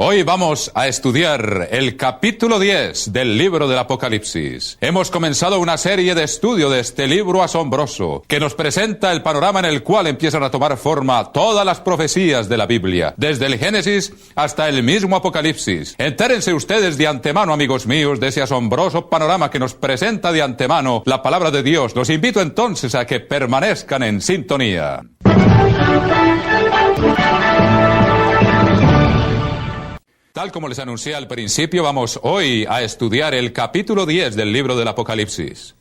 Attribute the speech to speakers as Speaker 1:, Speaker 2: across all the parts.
Speaker 1: Hoy vamos a estudiar el capítulo 10 del libro del Apocalipsis. Hemos comenzado una serie de estudio de este libro asombroso que nos presenta el panorama en el cual empiezan a tomar forma todas las profecías de la Biblia, desde el Génesis hasta el mismo Apocalipsis. Entérense ustedes de antemano, amigos míos, de ese asombroso panorama que nos presenta de antemano la palabra de Dios. Los invito entonces a que permanezcan en sintonía. Tal como les anuncié al principio, vamos hoy a estudiar el capítulo 10 del libro del Apocalipsis.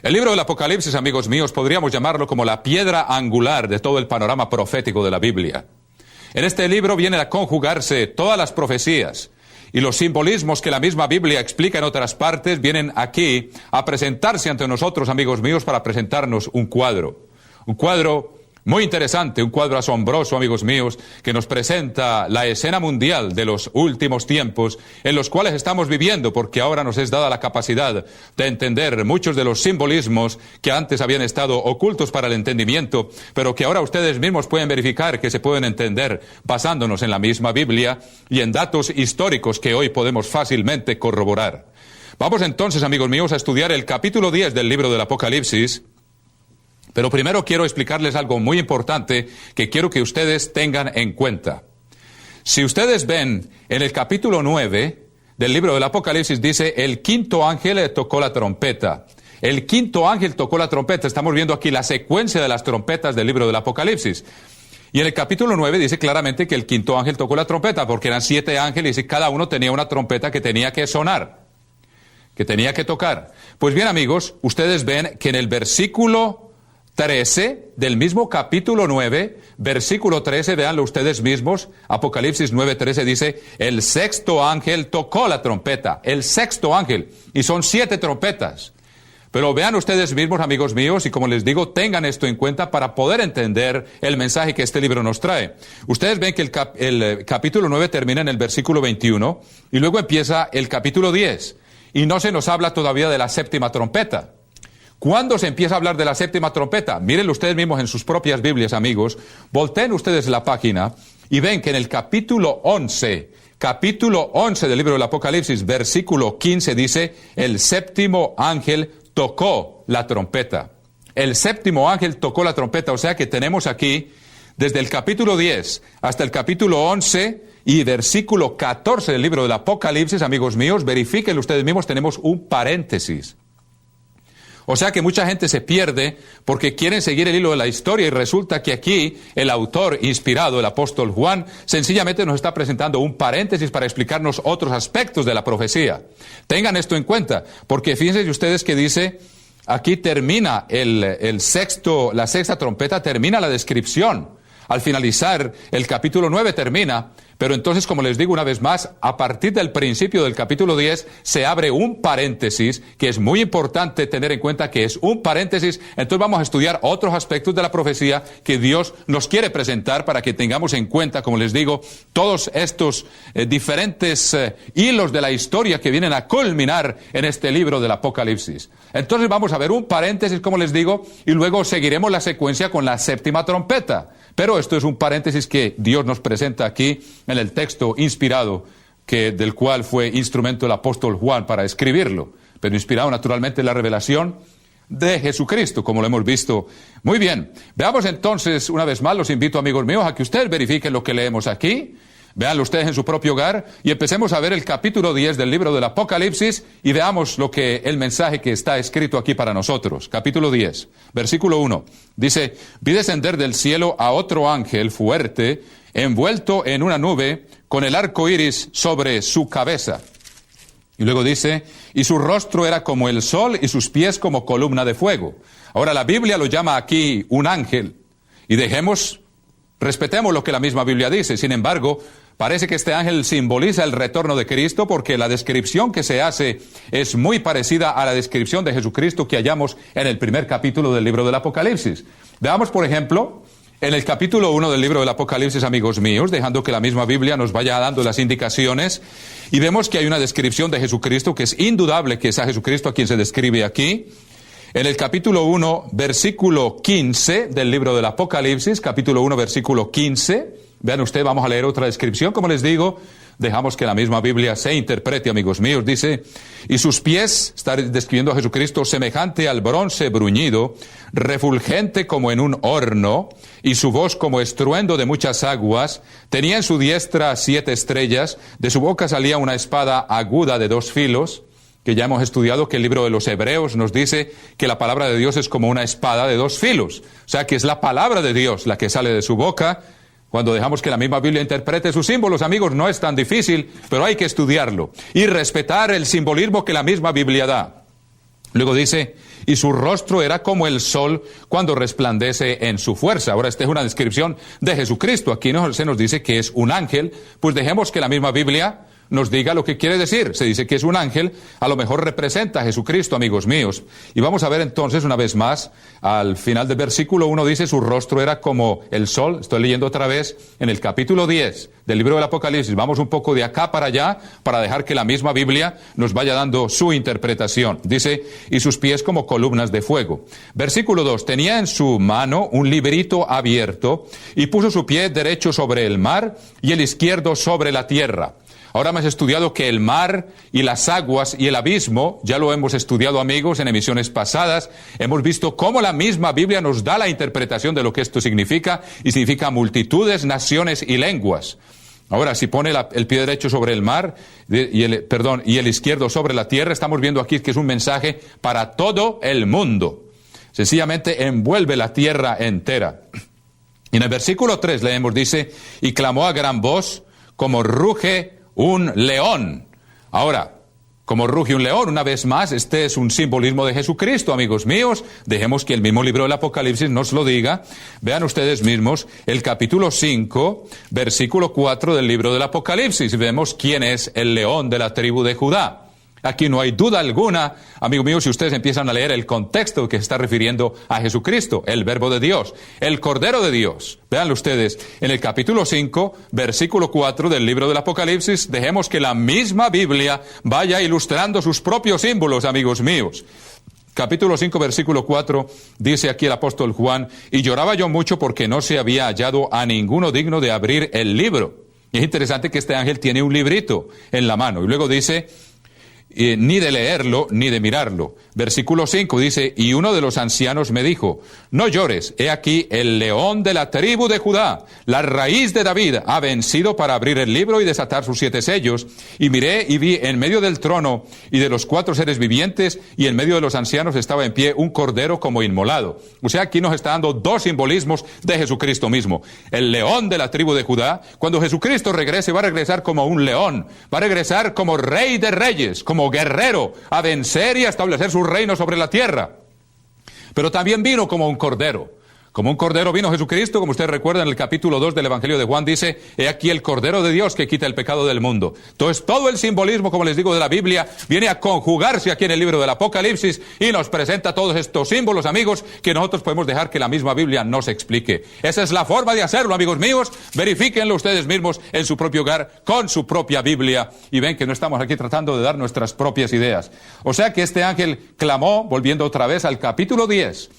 Speaker 1: El libro del Apocalipsis, amigos míos, podríamos llamarlo como la piedra angular de todo el panorama profético de la Biblia. En este libro vienen a conjugarse todas las profecías y los simbolismos que la misma Biblia explica en otras partes vienen aquí a presentarse ante nosotros, amigos míos, para presentarnos un cuadro. Un cuadro muy interesante, un cuadro asombroso, amigos míos, que nos presenta la escena mundial de los últimos tiempos en los cuales estamos viviendo, porque ahora nos es dada la capacidad de entender muchos de los simbolismos que antes habían estado ocultos para el entendimiento, pero que ahora ustedes mismos pueden verificar que se pueden entender basándonos en la misma Biblia y en datos históricos que hoy podemos fácilmente corroborar. Vamos entonces, amigos míos, a estudiar el capítulo 10 del libro del Apocalipsis. Pero primero quiero explicarles algo muy importante que quiero que ustedes tengan en cuenta. Si ustedes ven en el capítulo 9 del libro del Apocalipsis, dice, el quinto ángel tocó la trompeta. El quinto ángel tocó la trompeta. Estamos viendo aquí la secuencia de las trompetas del libro del Apocalipsis. Y en el capítulo 9 dice claramente que el quinto ángel tocó la trompeta, porque eran 7 ángeles y cada uno tenía una trompeta que tenía que sonar, que tenía que tocar. Pues bien, amigos, ustedes ven que en el versículo 13 del mismo capítulo 9, versículo 13, véanlo ustedes mismos, Apocalipsis 9:13 dice, el sexto ángel tocó la trompeta, el sexto ángel, y son 7 trompetas. Pero vean ustedes mismos, amigos míos, y como les digo, tengan esto en cuenta para poder entender el mensaje que este libro nos trae. Ustedes ven que el capítulo 9 termina en el versículo 21, y luego empieza el capítulo 10, y no se nos habla todavía de la séptima trompeta. ¿Cuándo se empieza a hablar de la séptima trompeta? Mírenlo ustedes mismos en sus propias Biblias, amigos. Volteen ustedes la página y ven que en el capítulo 11 del libro del Apocalipsis, versículo 15, dice, el séptimo ángel tocó la trompeta. El séptimo ángel tocó la trompeta, o sea que tenemos aquí, desde el capítulo 10 hasta el capítulo 11 y versículo 14 del libro del Apocalipsis, amigos míos, verifiquen ustedes mismos, tenemos un paréntesis. O sea que mucha gente se pierde porque quieren seguir el hilo de la historia y resulta que aquí el autor inspirado, el apóstol Juan, sencillamente nos está presentando un paréntesis para explicarnos otros aspectos de la profecía. Tengan esto en cuenta, porque fíjense ustedes que dice, aquí termina la sexta trompeta, termina la descripción. Al finalizar, el capítulo 9 termina, pero entonces, como les digo una vez más, a partir del principio del capítulo 10 se abre un paréntesis que es muy importante tener en cuenta que es un paréntesis. Entonces vamos a estudiar otros aspectos de la profecía que Dios nos quiere presentar para que tengamos en cuenta, como les digo, todos estos diferentes hilos de la historia que vienen a culminar en este libro del Apocalipsis. Entonces vamos a ver un paréntesis, como les digo, y luego seguiremos la secuencia con la séptima trompeta. Pero esto es un paréntesis que Dios nos presenta aquí en el texto inspirado, del cual fue instrumento el apóstol Juan para escribirlo, pero inspirado naturalmente en la revelación de Jesucristo, como lo hemos visto. Muy bien, veamos entonces una vez más, los invito, amigos míos, a que ustedes verifiquen lo que leemos aquí. Véanlo ustedes en su propio hogar y empecemos a ver el capítulo 10 del libro del Apocalipsis y veamos el mensaje que está escrito aquí para nosotros. Capítulo 10, versículo 1. Dice, vi descender del cielo a otro ángel fuerte, envuelto en una nube, con el arco iris sobre su cabeza. Y luego dice, y su rostro era como el sol y sus pies como columna de fuego. Ahora la Biblia lo llama aquí un ángel y respetemos lo que la misma Biblia dice. Sin embargo, parece que este ángel simboliza el retorno de Cristo porque la descripción que se hace es muy parecida a la descripción de Jesucristo que hallamos en el primer capítulo del libro del Apocalipsis. Veamos, por ejemplo, en el capítulo 1 del libro del Apocalipsis, amigos míos, dejando que la misma Biblia nos vaya dando las indicaciones, y vemos que hay una descripción de Jesucristo que es indudable que es a Jesucristo a quien se describe aquí. En el capítulo 1, versículo 15 del libro del Apocalipsis, capítulo 1, versículo 15, Vean ustedes, vamos a leer otra descripción, como les digo, dejamos que la misma Biblia se interprete, amigos míos. Dice, y sus pies, está describiendo a Jesucristo, semejante al bronce bruñido, refulgente como en un horno, y su voz como estruendo de muchas aguas. Tenía en su diestra 7 estrellas, de su boca salía una espada aguda de 2 filos, que ya hemos estudiado que el libro de los Hebreos nos dice que la palabra de Dios es como una espada de 2 filos. O sea que es la palabra de Dios la que sale de su boca. Cuando dejamos que la misma Biblia interprete sus símbolos, amigos, no es tan difícil, pero hay que estudiarlo y respetar el simbolismo que la misma Biblia da. Luego dice, y su rostro era como el sol cuando resplandece en su fuerza. Ahora, esta es una descripción de Jesucristo. Aquí se nos dice que es un ángel, pues dejemos que la misma Biblia nos diga lo que quiere decir. Se dice que es un ángel, a lo mejor representa a Jesucristo, amigos míos. Y vamos a ver entonces una vez más, al final del versículo 1 dice, su rostro era como el sol. Estoy leyendo otra vez en el capítulo 10 del libro del Apocalipsis. Vamos un poco de acá para allá, para dejar que la misma Biblia nos vaya dando su interpretación. Dice, y sus pies como columnas de fuego. Versículo 2, tenía en su mano un librito abierto, y puso su pie derecho sobre el mar, y el izquierdo sobre la tierra. Ahora hemos estudiado que el mar y las aguas y el abismo, ya lo hemos estudiado, amigos, en emisiones pasadas. Hemos visto cómo la misma Biblia nos da la interpretación de lo que esto significa, y significa multitudes, naciones y lenguas. Ahora, si pone el pie derecho sobre el mar y el izquierdo sobre la tierra, estamos viendo aquí que es un mensaje para todo el mundo. Sencillamente envuelve la tierra entera. Y en el versículo 3 leemos, dice, y clamó a gran voz como ruge un león. Ahora, como ruge un león, una vez más, este es un simbolismo de Jesucristo, amigos míos. Dejemos que el mismo libro del Apocalipsis nos lo diga. Vean ustedes mismos el capítulo 5, versículo 4 del libro del Apocalipsis. Vemos quién es el león de la tribu de Judá. Aquí no hay duda alguna, amigos míos, si ustedes empiezan a leer el contexto que se está refiriendo a Jesucristo, el Verbo de Dios, el Cordero de Dios. Véanlo ustedes, en el capítulo 5, versículo 4 del libro del Apocalipsis, dejemos que la misma Biblia vaya ilustrando sus propios símbolos, amigos míos. Capítulo 5, versículo 4, dice aquí el apóstol Juan, y lloraba yo mucho porque no se había hallado a ninguno digno de abrir el libro. Y es interesante que este ángel tiene un librito en la mano, y luego dice, ni de leerlo, ni de mirarlo. Versículo 5 dice, y uno de los ancianos me dijo, no llores, he aquí el león de la tribu de Judá, la raíz de David, ha vencido para abrir el libro y desatar sus 7 sellos. Y miré y vi en medio del trono y de los 4 seres vivientes, y en medio de los ancianos estaba en pie un cordero como inmolado. O sea, aquí nos está dando 2 simbolismos de Jesucristo mismo. El león de la tribu de Judá, cuando Jesucristo regrese, va a regresar como un león, va a regresar como rey de reyes, como guerrero, a vencer y a establecer su reino sobre la tierra. Pero también vino como un cordero. Como un cordero vino Jesucristo, como ustedes recuerdan, en el capítulo 2 del Evangelio de Juan dice, he aquí el Cordero de Dios que quita el pecado del mundo. Entonces, todo el simbolismo, como les digo, de la Biblia, viene a conjugarse aquí en el libro del Apocalipsis y nos presenta todos estos símbolos, amigos, que nosotros podemos dejar que la misma Biblia nos explique. Esa es la forma de hacerlo, amigos míos. Verifíquenlo ustedes mismos en su propio hogar, con su propia Biblia, y ven que no estamos aquí tratando de dar nuestras propias ideas. O sea que este ángel clamó, volviendo otra vez al capítulo 10,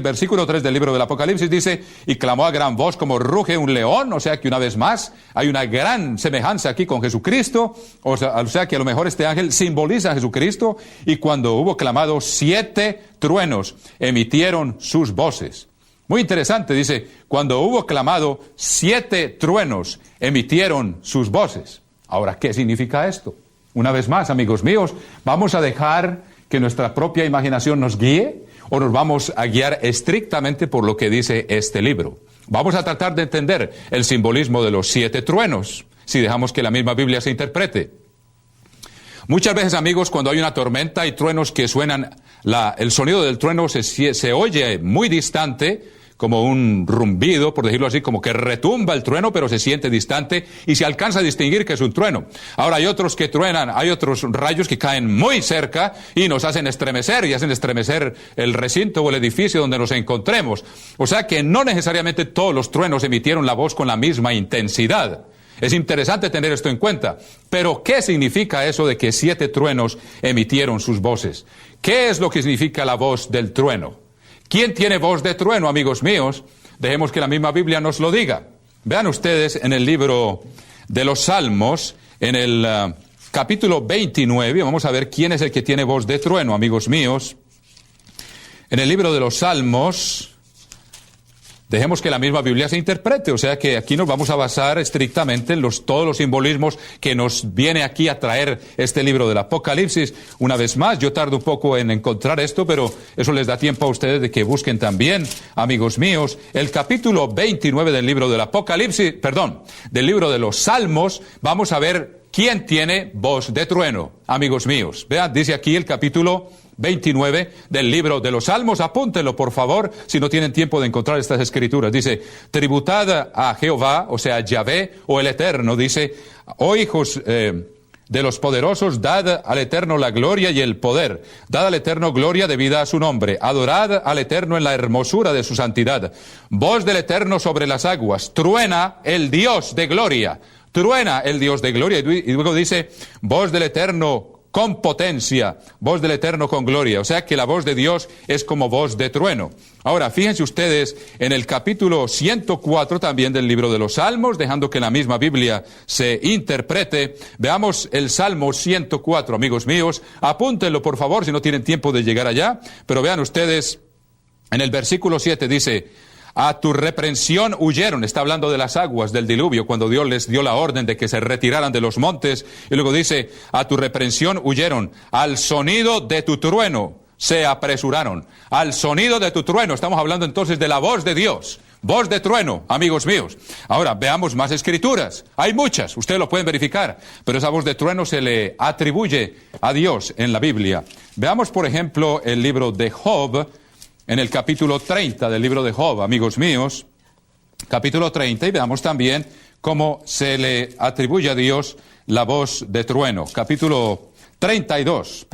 Speaker 1: versículo 3 del libro del Apocalipsis, dice, y clamó a gran voz como ruge un león. O sea que una vez más hay una gran semejanza aquí con Jesucristo. O sea que a lo mejor este ángel simboliza a Jesucristo. Y cuando hubo clamado, 7 truenos emitieron sus voces. Muy interesante, dice, cuando hubo clamado, 7 truenos emitieron sus voces. Ahora, ¿qué significa esto? Una vez más, amigos míos, ¿vamos a dejar que nuestra propia imaginación nos guíe? ¿O nos vamos a guiar estrictamente por lo que dice este libro? Vamos a tratar de entender el simbolismo de los 7 truenos, si dejamos que la misma Biblia se interprete. Muchas veces, amigos, cuando hay una tormenta, hay truenos que suenan, el sonido del trueno se oye muy distante, como un rumbido, por decirlo así, como que retumba el trueno, pero se siente distante y se alcanza a distinguir que es un trueno. Ahora hay otros que truenan, hay otros rayos que caen muy cerca y nos hacen estremecer, y hacen estremecer el recinto o el edificio donde nos encontremos. O sea que no necesariamente todos los truenos emitieron la voz con la misma intensidad. Es interesante tener esto en cuenta. Pero, ¿qué significa eso de que 7 truenos emitieron sus voces? ¿Qué es lo que significa la voz del trueno? ¿Quién tiene voz de trueno, amigos míos? Dejemos que la misma Biblia nos lo diga. Vean ustedes en el libro de los Salmos, en el capítulo 29, vamos a ver quién es el que tiene voz de trueno, amigos míos. En el libro de los Salmos, dejemos que la misma Biblia se interprete, o sea que aquí nos vamos a basar estrictamente en todos los simbolismos que nos viene aquí a traer este libro del Apocalipsis. Una vez más, yo tardo un poco en encontrar esto, pero eso les da tiempo a ustedes de que busquen también, amigos míos, el capítulo 29 del libro del Apocalipsis, del libro de los Salmos. Vamos a ver quién tiene voz de trueno, amigos míos. Vean, dice aquí el capítulo 29 del libro de los Salmos. Apúntenlo, por favor, si no tienen tiempo de encontrar estas escrituras. Dice, tributad a Jehová, o sea, Yahvé, o el Eterno. Dice, oh hijos de los poderosos, dad al Eterno la gloria y el poder. Dad al Eterno gloria debida a su nombre. Adorad al Eterno en la hermosura de su santidad. Voz del Eterno sobre las aguas. Truena el Dios de gloria. Truena el Dios de gloria. Y luego dice, voz del Eterno con potencia, voz del Eterno con gloria. O sea que la voz de Dios es como voz de trueno. Ahora, fíjense ustedes en el capítulo 104 también del libro de los Salmos, dejando que la misma Biblia se interprete. Veamos el Salmo 104, amigos míos. Apúntenlo, por favor, si no tienen tiempo de llegar allá. Pero vean ustedes, en el versículo 7 dice, a tu reprensión huyeron. Está hablando de las aguas del diluvio, cuando Dios les dio la orden de que se retiraran de los montes. Y luego dice, a tu reprensión huyeron. Al sonido de tu trueno se apresuraron. Al sonido de tu trueno. Estamos hablando entonces de la voz de Dios. Voz de trueno, amigos míos. Ahora, veamos más escrituras. Hay muchas, ustedes lo pueden verificar. Pero esa voz de trueno se le atribuye a Dios en la Biblia. Veamos, por ejemplo, el libro de Job, en el capítulo 30 del libro de Job, amigos míos, capítulo 30, y veamos también cómo se le atribuye a Dios la voz de trueno. Capítulo 32,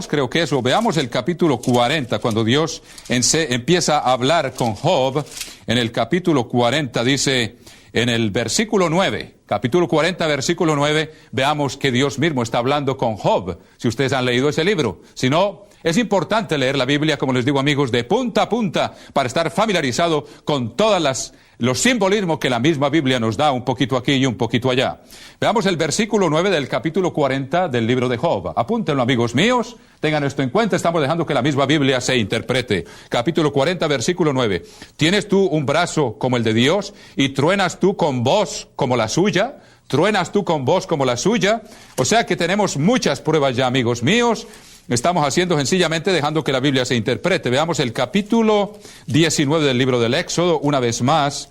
Speaker 1: creo que es, o veamos el capítulo 40, cuando Dios empieza a hablar con Job. En el capítulo 40 dice, en el versículo 9, capítulo 40, versículo 9, veamos que Dios mismo está hablando con Job, si ustedes han leído ese libro. Si no, es importante leer la Biblia, como les digo, amigos, de punta a punta, para estar familiarizado con todos los simbolismos que la misma Biblia nos da, un poquito aquí y un poquito allá. Veamos el versículo 9 del capítulo 40 del libro de Job. Apúntenlo, amigos míos, tengan esto en cuenta, estamos dejando que la misma Biblia se interprete. Capítulo 40, versículo 9. ¿Tienes tú un brazo como el de Dios y truenas tú con voz como la suya? ¿Truenas tú con voz como la suya? O sea que tenemos muchas pruebas ya, amigos míos. Estamos haciendo sencillamente dejando que la Biblia se interprete. Veamos el capítulo 19 del libro del Éxodo, una vez más.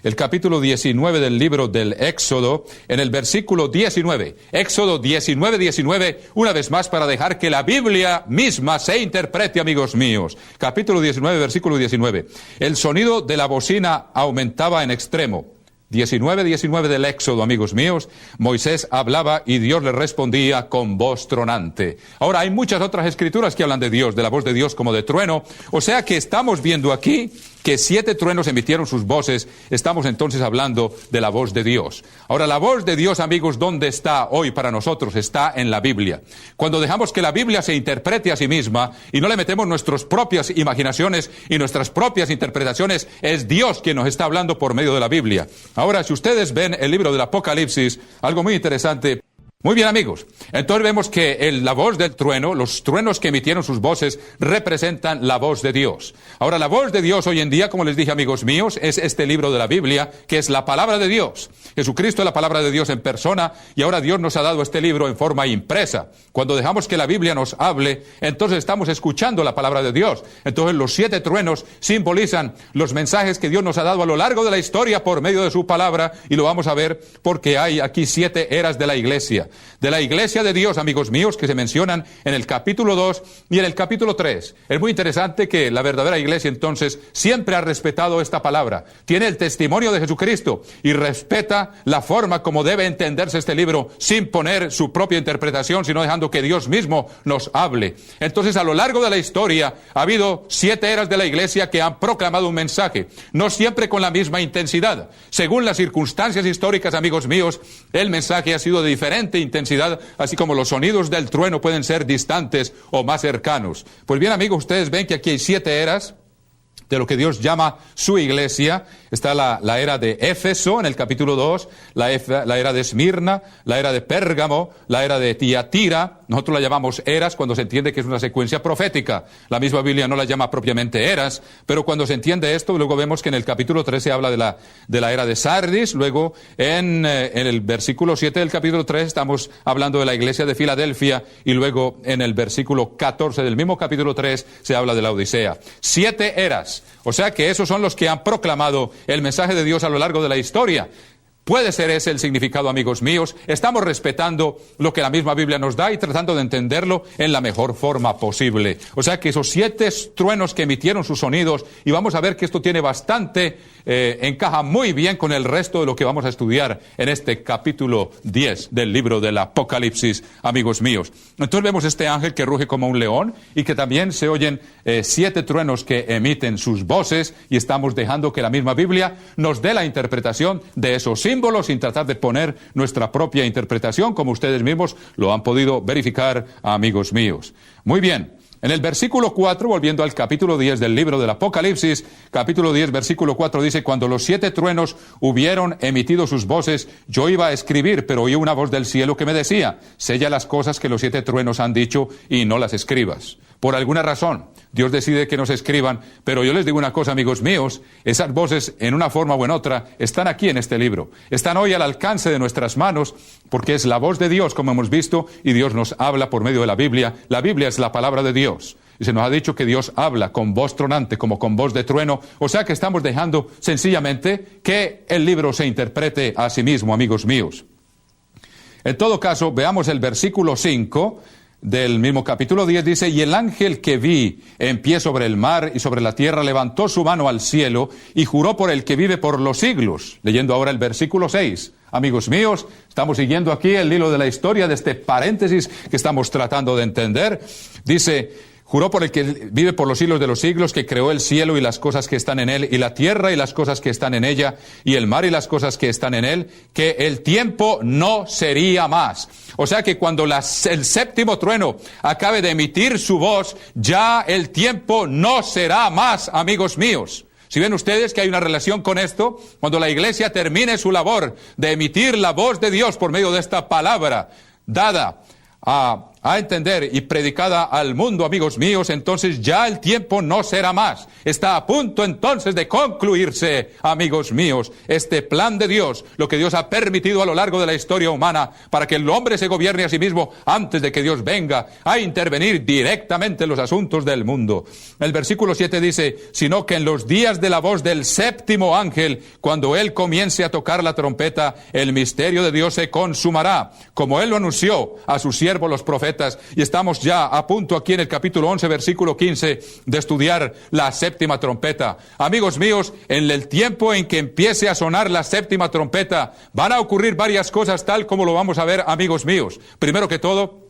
Speaker 1: El capítulo 19 del libro del Éxodo, en el versículo 19. Éxodo 19, una vez más, para dejar que la Biblia misma se interprete, amigos míos. Capítulo 19, versículo 19. El sonido de la bocina aumentaba en extremo. 19 del Éxodo, amigos míos. Moisés hablaba y Dios le respondía con voz tronante. Ahora, hay muchas otras escrituras que hablan de Dios, de la voz de Dios como de trueno. O sea que estamos viendo aquí que 7 truenos emitieron sus voces. Estamos entonces hablando de la voz de Dios. Ahora, la voz de Dios, amigos, ¿dónde está hoy para nosotros? Está en la Biblia. Cuando dejamos que la Biblia se interprete a sí misma y no le metemos nuestras propias imaginaciones y nuestras propias interpretaciones, es Dios quien nos está hablando por medio de la Biblia. Ahora, si ustedes ven el libro del Apocalipsis, algo muy interesante. Muy bien, amigos. Entonces vemos que la voz del trueno, los truenos que emitieron sus voces, representan la voz de Dios. Ahora, la voz de Dios hoy en día, como les dije, amigos míos, es este libro de la Biblia, que es la palabra de Dios. Jesucristo es la palabra de Dios en persona, y ahora Dios nos ha dado este libro en forma impresa. Cuando dejamos que la Biblia nos hable, entonces estamos escuchando la palabra de Dios. Entonces los 7 truenos simbolizan los mensajes que Dios nos ha dado a lo largo de la historia por medio de su palabra, y lo vamos a ver porque hay aquí 7 eras de la iglesia. De la iglesia de Dios, amigos míos, que se mencionan en el capítulo 2 y en el capítulo 3. Es muy interesante que la verdadera iglesia entonces siempre ha respetado esta palabra. Tiene el testimonio de Jesucristo y respeta la forma como debe entenderse este libro sin poner su propia interpretación, sino dejando que Dios mismo nos hable. Entonces, a lo largo de la historia ha habido 7 eras de la iglesia que han proclamado un mensaje, no siempre con la misma intensidad. Según las circunstancias históricas, amigos míos, el mensaje ha sido de diferente intensidad, así como los sonidos del trueno pueden ser distantes o más cercanos. Pues bien, amigos, ustedes ven que aquí hay 7 eras de lo que Dios llama su iglesia. Está la era de Éfeso en el capítulo 2, la era de Esmirna, la era de Pérgamo, la era de Tiatira. Nosotros la llamamos eras cuando se entiende que es una secuencia profética. La misma Biblia no la llama propiamente eras, pero cuando se entiende esto, luego vemos que en el capítulo 3 se habla de la era de Sardis. Luego en el versículo 7 del capítulo 3 estamos hablando de la iglesia de Filadelfia, y luego en el versículo 14 del mismo capítulo 3 se habla de la Odisea. 7 eras. O sea que esos son los que han proclamado el mensaje de Dios a lo largo de la historia. Puede ser ese el significado, amigos míos. Estamos respetando lo que la misma Biblia nos da y tratando de entenderlo en la mejor forma posible. O sea que esos 7 truenos que emitieron sus sonidos, y vamos a ver que esto tiene bastante, encaja muy bien con el resto de lo que vamos a estudiar en este capítulo 10 del libro del Apocalipsis, amigos míos. Entonces vemos este ángel que ruge como un león, y que también se oyen 7 truenos que emiten sus voces, y estamos dejando que la misma Biblia nos dé la interpretación de esos símbolos, sin tratar de poner nuestra propia interpretación, como ustedes mismos lo han podido verificar, amigos míos. Muy bien. En el versículo 4, volviendo al capítulo 10 del libro del Apocalipsis, capítulo 10, versículo 4 dice: cuando los 7 truenos hubieron emitido sus voces, yo iba a escribir, pero oí una voz del cielo que me decía: sella las cosas que los 7 truenos han dicho y no las escribas. Por alguna razón, Dios decide que no se escriban, pero yo les digo una cosa, amigos míos, esas voces, en una forma o en otra, están aquí en este libro. Están hoy al alcance de nuestras manos, porque es la voz de Dios, como hemos visto, y Dios nos habla por medio de la Biblia. La Biblia es la palabra de Dios. Y se nos ha dicho que Dios habla con voz tronante, como con voz de trueno. O sea que estamos dejando sencillamente que el libro se interprete a sí mismo, amigos míos. En todo caso, veamos el versículo 5 del mismo capítulo 10, dice: y el ángel que vi en pie sobre el mar y sobre la tierra levantó su mano al cielo y juró por el que vive por los siglos. Leyendo ahora el versículo 6. Amigos míos, estamos siguiendo aquí el hilo de la historia de este paréntesis que estamos tratando de entender. Dice: juró por el que vive por los siglos de los siglos, que creó el cielo y las cosas que están en él, y la tierra y las cosas que están en ella, y el mar y las cosas que están en él, que el tiempo no sería más. O sea que cuando el 7º trueno acabe de emitir su voz, ya el tiempo no será más, amigos míos. Si ven ustedes que hay una relación con esto, cuando la iglesia termine su labor de emitir la voz de Dios por medio de esta palabra dada a entender y predicada al mundo, amigos míos, entonces ya el tiempo no será más. Está a punto entonces de concluirse, amigos míos, este plan de Dios, lo que Dios ha permitido a lo largo de la historia humana para que el hombre se gobierne a sí mismo antes de que Dios venga a intervenir directamente en los asuntos del mundo. El versículo 7 dice: sino que en los días de la voz del 7º ángel, cuando él comience a tocar la trompeta, el misterio de Dios se consumará, como él lo anunció a sus siervos los profetas. Y estamos ya a punto aquí en el capítulo 11, versículo 15, de estudiar la 7ª trompeta. Amigos míos, en el tiempo en que empiece a sonar la 7ª trompeta, van a ocurrir varias cosas tal como lo vamos a ver, amigos míos. Primero que todo,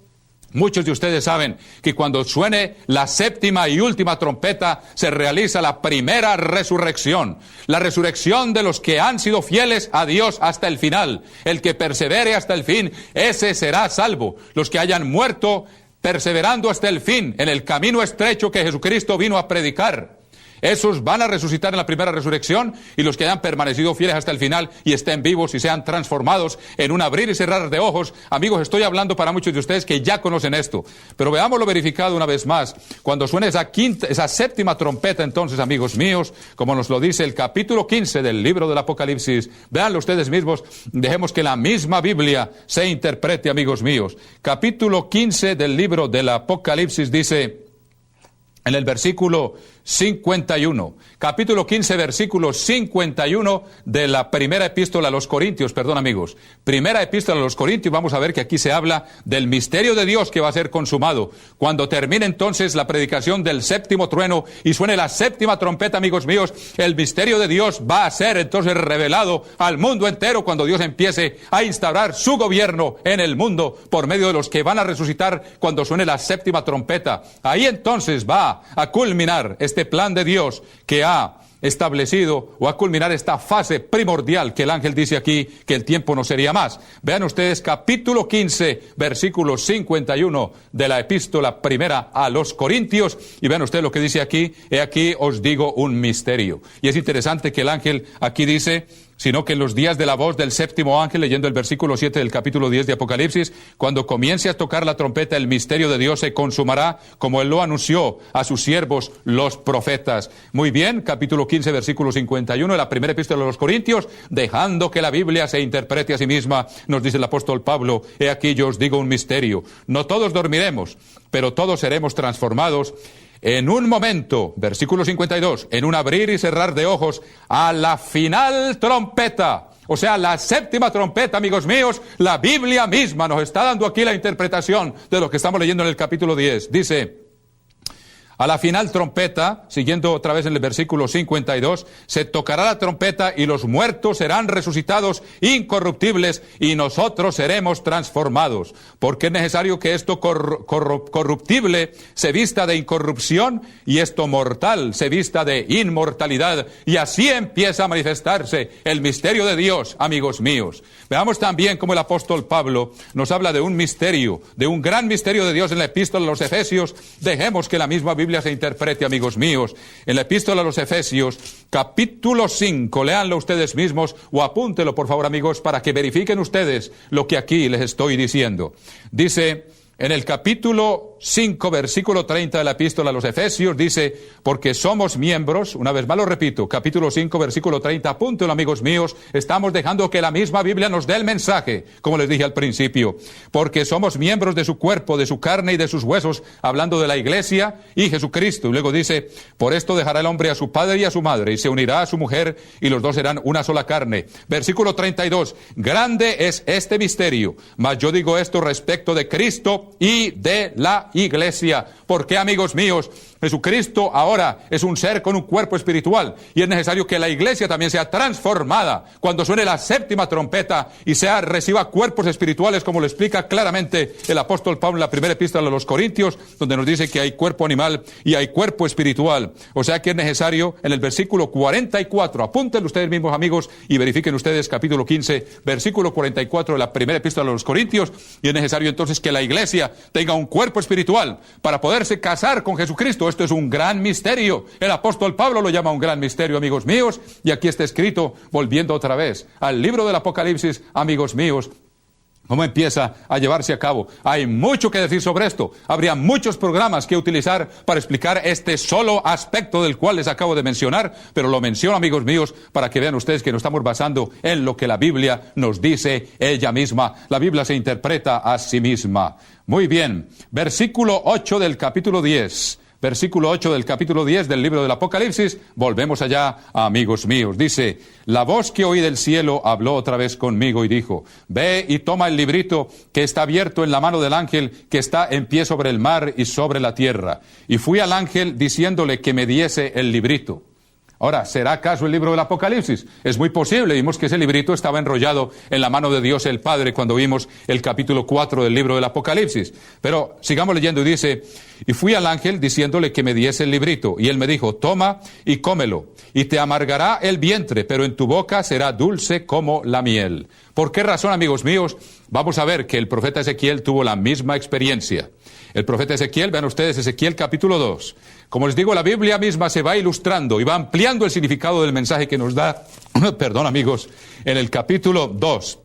Speaker 1: muchos de ustedes saben que cuando suene la 7ª y última trompeta, se realiza la primera resurrección. La resurrección de los que han sido fieles a Dios hasta el final. El que persevere hasta el fin, ese será salvo. Los que hayan muerto perseverando hasta el fin en el camino estrecho que Jesucristo vino a predicar, esos van a resucitar en la primera resurrección, y los que hayan permanecido fieles hasta el final y estén vivos y sean transformados en un abrir y cerrar de ojos. Amigos, estoy hablando para muchos de ustedes que ya conocen esto, pero veámoslo verificado una vez más. Cuando suene esa 7ª trompeta, entonces, amigos míos, como nos lo dice el capítulo 15 del libro del Apocalipsis, véanlo ustedes mismos, dejemos que la misma Biblia se interprete, amigos míos. Capítulo 15 del libro del Apocalipsis dice, en el versículo 51, capítulo 15, versículo 51 de la primera epístola a los Corintios, amigos. Primera epístola a los Corintios, vamos a ver que aquí se habla del misterio de Dios que va a ser consumado. Cuando termine entonces la predicación del 7º trueno y suene la 7ª trompeta, amigos míos, el misterio de Dios va a ser entonces revelado al mundo entero cuando Dios empiece a instaurar su gobierno en el mundo por medio de los que van a resucitar cuando suene la 7ª trompeta. Ahí entonces va a culminar este plan de Dios que ha establecido o a culminar esta fase primordial que el ángel dice aquí que el tiempo no sería más. Vean ustedes capítulo 15, versículo 51 de la epístola primera a los Corintios, y vean ustedes lo que dice aquí: he aquí os digo un misterio. Y es interesante que el ángel aquí dice, sino que en los días de la voz del séptimo ángel, leyendo el versículo 7 del capítulo 10 de Apocalipsis, cuando comience a tocar la trompeta, el misterio de Dios se consumará, como Él lo anunció a sus siervos, los profetas. Muy bien, capítulo 15, versículo 51, de la primera epístola de los Corintios, dejando que la Biblia se interprete a sí misma, nos dice el apóstol Pablo: he aquí yo os digo un misterio. No todos dormiremos, pero todos seremos transformados en un momento, versículo 52, en un abrir y cerrar de ojos, a la final trompeta. O sea, la séptima trompeta, amigos míos. La Biblia misma nos está dando aquí la interpretación de lo que estamos leyendo en el capítulo 10. Dice: a la final trompeta, siguiendo otra vez en el versículo 52, se tocará la trompeta y los muertos serán resucitados incorruptibles y nosotros seremos transformados. Porque es necesario que esto corruptible se vista de incorrupción y esto mortal se vista de inmortalidad. Y así empieza a manifestarse el misterio de Dios, amigos míos. Veamos también cómo el apóstol Pablo nos habla de un misterio, de un gran misterio de Dios en la epístola a los Efesios. Dejemos que la misma Biblia se interprete, amigos míos. En la epístola a los Efesios, capítulo 5, léanlo ustedes mismos o apúntelo, por favor, amigos, para que verifiquen ustedes lo que aquí les estoy diciendo. Dice en el capítulo 5, versículo 30 de la epístola a los Efesios, dice: porque somos miembros, una vez más lo repito, capítulo 5, versículo 30, apúntelo, amigos míos, estamos dejando que la misma Biblia nos dé el mensaje, como les dije al principio, porque somos miembros de su cuerpo, de su carne y de sus huesos, hablando de la iglesia y Jesucristo. Y luego dice: por esto dejará el hombre a su padre y a su madre, y se unirá a su mujer, y los dos serán una sola carne. Versículo 32, grande es este misterio, mas yo digo esto respecto de Cristo y de la iglesia. ¿Por qué, amigos míos? Jesucristo ahora es un ser con un cuerpo espiritual y es necesario que la iglesia también sea transformada cuando suene la séptima trompeta y reciba cuerpos espirituales, como lo explica claramente el apóstol Pablo en la primera epístola a los Corintios, donde nos dice que hay cuerpo animal y hay cuerpo espiritual. O sea que es necesario, en el versículo 44, apúntenlo ustedes mismos, amigos, y verifiquen ustedes capítulo 15, versículo 44 de la primera epístola a los Corintios, y es necesario entonces que la iglesia tenga un cuerpo espiritual para poderse casar con Jesucristo. Esto es un gran misterio. El apóstol Pablo lo llama un gran misterio, amigos míos, y aquí está escrito, volviendo otra vez al libro del Apocalipsis, amigos míos, cómo empieza a llevarse a cabo. Hay mucho que decir sobre esto. Habría muchos programas que utilizar para explicar este solo aspecto del cual les acabo de mencionar, pero lo menciono, amigos míos, para que vean ustedes que nos estamos basando en lo que la Biblia nos dice ella misma. La Biblia se interpreta a sí misma. Muy bien, versículo 8 del capítulo 10. Versículo 8 del capítulo 10 del libro del Apocalipsis, volvemos allá, amigos míos. Dice: la voz que oí del cielo habló otra vez conmigo y dijo: ve y toma el librito que está abierto en la mano del ángel que está en pie sobre el mar y sobre la tierra. Y fui al ángel diciéndole que me diese el librito. Ahora, ¿será acaso el libro del Apocalipsis? Es muy posible. Vimos que ese librito estaba enrollado en la mano de Dios el Padre cuando vimos el capítulo 4 del libro del Apocalipsis. Pero sigamos leyendo y dice: y fui al ángel diciéndole que me diese el librito. Y él me dijo: toma y cómelo, y te amargará el vientre, pero en tu boca será dulce como la miel. ¿Por qué razón, amigos míos? Vamos a ver que el profeta Ezequiel tuvo la misma experiencia. El profeta Ezequiel, vean ustedes Ezequiel capítulo 2. Como les digo, la Biblia misma se va ilustrando y va ampliando el significado del mensaje que nos da, perdón, amigos, en el capítulo 2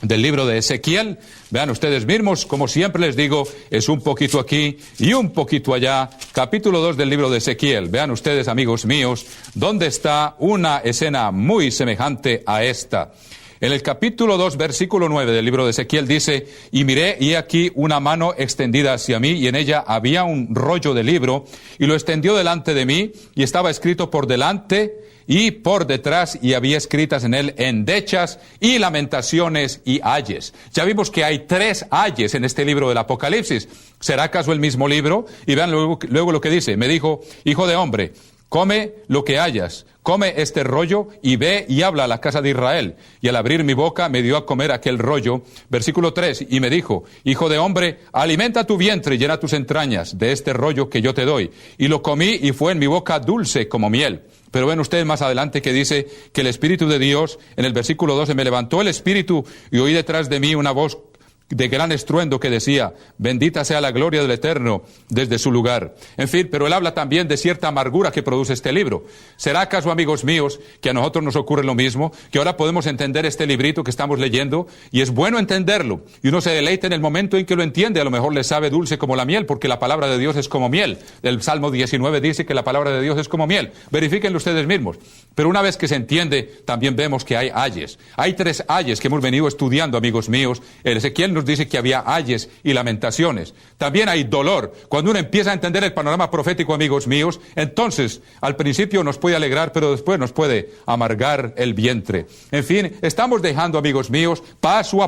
Speaker 1: del libro de Ezequiel. Vean ustedes mismos, como siempre les digo, es un poquito aquí y un poquito allá. Capítulo 2 del libro de Ezequiel. Vean ustedes, amigos míos, dónde está una escena muy semejante a esta. En el capítulo 2, versículo 9 del libro de Ezequiel dice: y miré, y aquí una mano extendida hacia mí, y en ella había un rollo de libro, y lo extendió delante de mí, y estaba escrito por delante y por detrás, y había escritas en él endechas y lamentaciones y ayes. Ya vimos que hay 3 ayes en este libro del Apocalipsis. ¿Será acaso el mismo libro? Y vean luego lo que dice. Me dijo: hijo de hombre, come lo que hayas, come este rollo y ve y habla a la casa de Israel. Y al abrir mi boca me dio a comer aquel rollo. Versículo 3, y me dijo: hijo de hombre, alimenta tu vientre y llena tus entrañas de este rollo que yo te doy. Y lo comí y fue en mi boca dulce como miel. Pero ven ustedes más adelante que dice que el Espíritu de Dios, en el versículo 12, me levantó el Espíritu y oí detrás de mí una voz de gran estruendo que decía, bendita sea la gloria del Eterno desde su lugar. En fin, pero él habla también de cierta amargura que produce este libro. ¿Será acaso, amigos míos, que a nosotros nos ocurre lo mismo? Que ahora podemos entender este librito que estamos leyendo, y es bueno entenderlo, y uno se deleita en el momento en que lo entiende. A lo mejor le sabe dulce como la miel, porque la palabra de Dios es como miel. El Salmo 19 dice que la palabra de Dios es como miel. Verifíquenlo ustedes mismos. Pero una vez que se entiende, también vemos que hay ayes. Hay 3 ayes que hemos venido estudiando, amigos míos. El Ezequiel nos dice que había ayes y lamentaciones. También hay dolor. Cuando uno empieza a entender el panorama profético, amigos míos, entonces al principio nos puede alegrar, pero después nos puede amargar el vientre. En fin, estamos dejando, amigos míos, paso a